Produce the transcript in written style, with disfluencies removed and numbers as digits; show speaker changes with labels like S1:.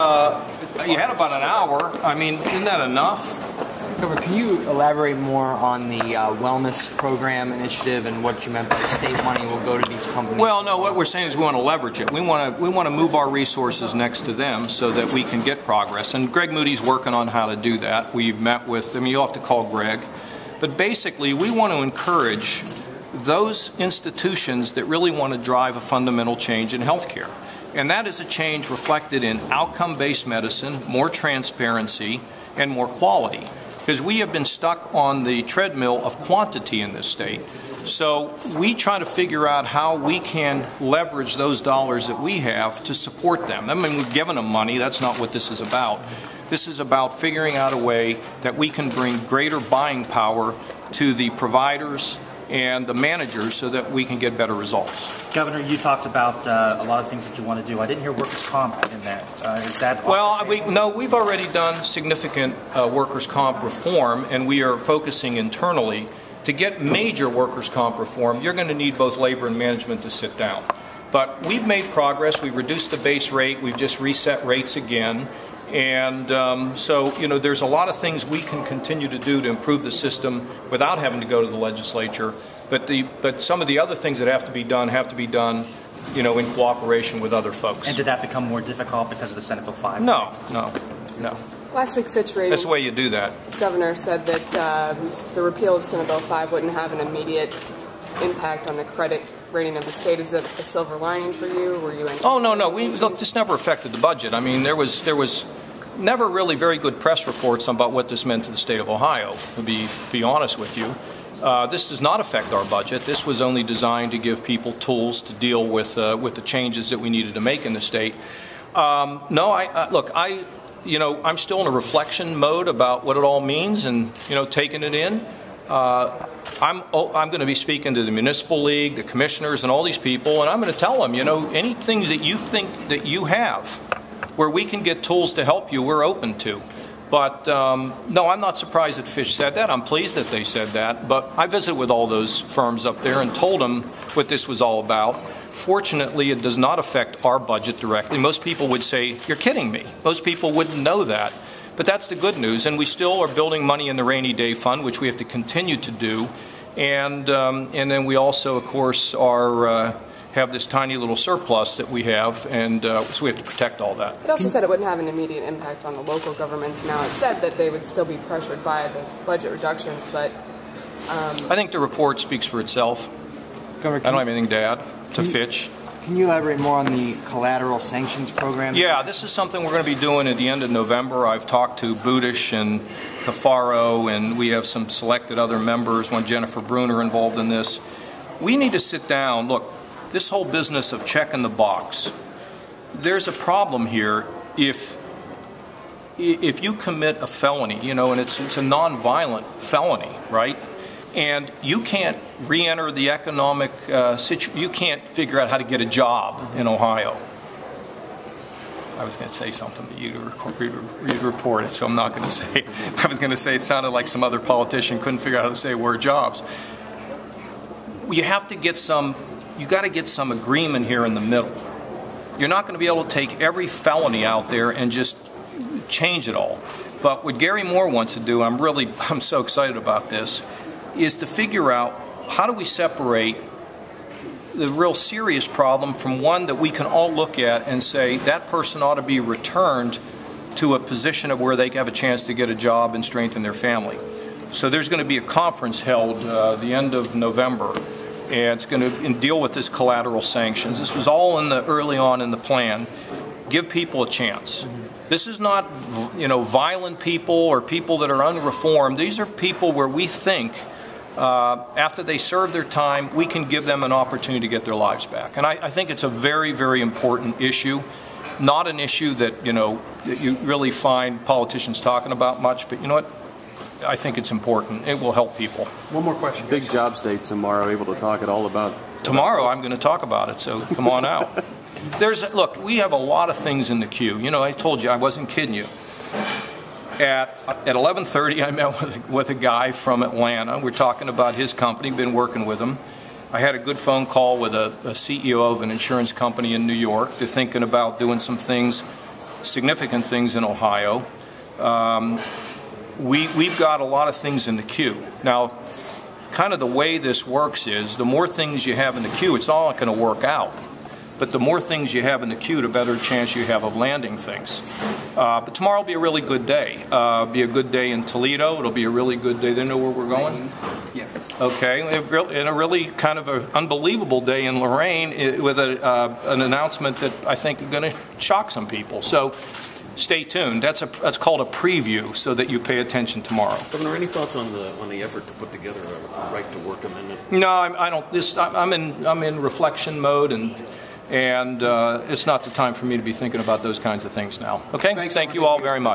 S1: You had about an hour. I mean, isn't that enough?
S2: Governor, can you elaborate more on the wellness program initiative and what you meant by state money will go to these companies?
S1: Well, no, what we're saying is we want to leverage it. We want to move our resources next to them so that we can get progress. And Greg Moody's working on how to do that. We've met with, you'll have to call Greg. But basically, we want to encourage those institutions that really want to drive a fundamental change in healthcare. And that is a change reflected in outcome-based medicine, more transparency, and more quality. Because we have been stuck on the treadmill of quantity in this state. So we try to figure out how we can leverage those dollars that we have to support them. I mean, we've given them money. That's not what this is about. This is about figuring out a way that we can bring greater buying power to the providers and the managers so that we can get better results.
S3: Governor, you talked about a lot of things that you want to do. I didn't hear workers' comp in that. Is that
S1: well? We've already done significant workers' comp reform, and we are focusing internally. To get major workers' comp reform, you're going to need both labor and management to sit down. But we've made progress. We've reduced the base rate. We've just reset rates again. And so, there's a lot of things we can continue to do to improve the system without having to go to the legislature. But some of the other things that have to be done, in cooperation with other folks.
S3: And did that become more difficult because of the Senate Bill 5?
S1: No.
S4: Last week, Fitch Ratings,
S1: that's the way you do that.
S4: Governor said that the repeal of Senate Bill 5 wouldn't have an immediate impact on the credit rating of the state. Is it a silver lining for you? Were you?
S1: Oh no. This never affected the budget. I mean, there was never really very good press reports about what this meant to the state of Ohio. To be honest with you, this does not affect our budget. This was only designed to give people tools to deal with the changes that we needed to make in the state. I'm still in a reflection mode about what it all means, and taking it in. I'm going to be speaking to the Municipal League, the commissioners, and all these people, and I'm going to tell them, anything that you think that you have where we can get tools to help you, we're open to. But no, I'm not surprised that Fish said that. I'm pleased that they said that. But I visited with all those firms up there and told them what this was all about. Fortunately, it does not affect our budget directly. Most people would say, you're kidding me. Most people wouldn't know that. But that's the good news, and we still are building money in the rainy day fund, which we have to continue to do, and then we also, of course, have this tiny little surplus that we have, and so we have to protect all that.
S4: It also said it wouldn't have an immediate impact on the local governments. Now it said that they would still be pressured by the budget reductions, but
S1: I think the report speaks for itself.
S2: Governor,
S1: I don't have anything to add to Fitch.
S2: Can you elaborate more on the collateral sanctions program?
S1: Yeah, this is something we're going to be doing at the end of November. I've talked to Budish and Cafaro, and we have some selected other members, one Jennifer Bruner involved in this. We need to sit down. Look, this whole business of checking the box, there's a problem here if you commit a felony, and it's a nonviolent felony, right? And you can't re-enter the economic situation. You can't figure out how to get a job in Ohio. I was going to say something, but you'd report it, so I'm not going to say it. I was going to say it sounded like some other politician couldn't figure out how to say word jobs. You have to get you got to get some agreement here in the middle. You're not going to be able to take every felony out there and just change it all. But what Gary Moore wants to do, I'm so excited about this, is to figure out how do we separate the real serious problem from one that we can all look at and say that person ought to be returned to a position of where they have a chance to get a job and strengthen their family. So there's going to be a conference held the end of November, and it's going to deal with this collateral sanctions. This was all early on in the plan. Give people a chance. This is not, violent people or people that are unreformed. These are people where we think after they serve their time, we can give them an opportunity to get their lives back. And I think it's a very, very important issue. Not an issue that, that you really find politicians talking about much, but you know what? I think it's important. It will help people.
S5: One more question. Big jobs day tomorrow, able to talk at all about...
S1: Tomorrow I'm going to talk about it, so come on out. Look, we have a lot of things in the queue. I told you, I wasn't kidding you. At 11:30, I met with a guy from Atlanta. We're talking about his company, been working with him. I had a good phone call with a CEO of an insurance company in New York. They're thinking about doing some things significant things in Ohio. We've got a lot of things in the queue. Now, kind of the way this works is the more things you have in the queue, it's all not going to work out. But the more things you have in the queue, the better chance you have of landing things. But tomorrow will be a really good day. It'll be a good day in Toledo. It'll be a really good day. They know where we're going?
S2: Yeah.
S1: Okay. And a really kind of an unbelievable day in Lorraine with an announcement that I think is going to shock some people. So stay tuned. That's called a preview, so that you pay attention tomorrow.
S6: Governor, any thoughts on the effort to put together a right-to-work amendment?
S1: No, I don't. I'm in reflection mode, and it's not the time for me to be thinking about those kinds of things now. Okay? Thank you all very much.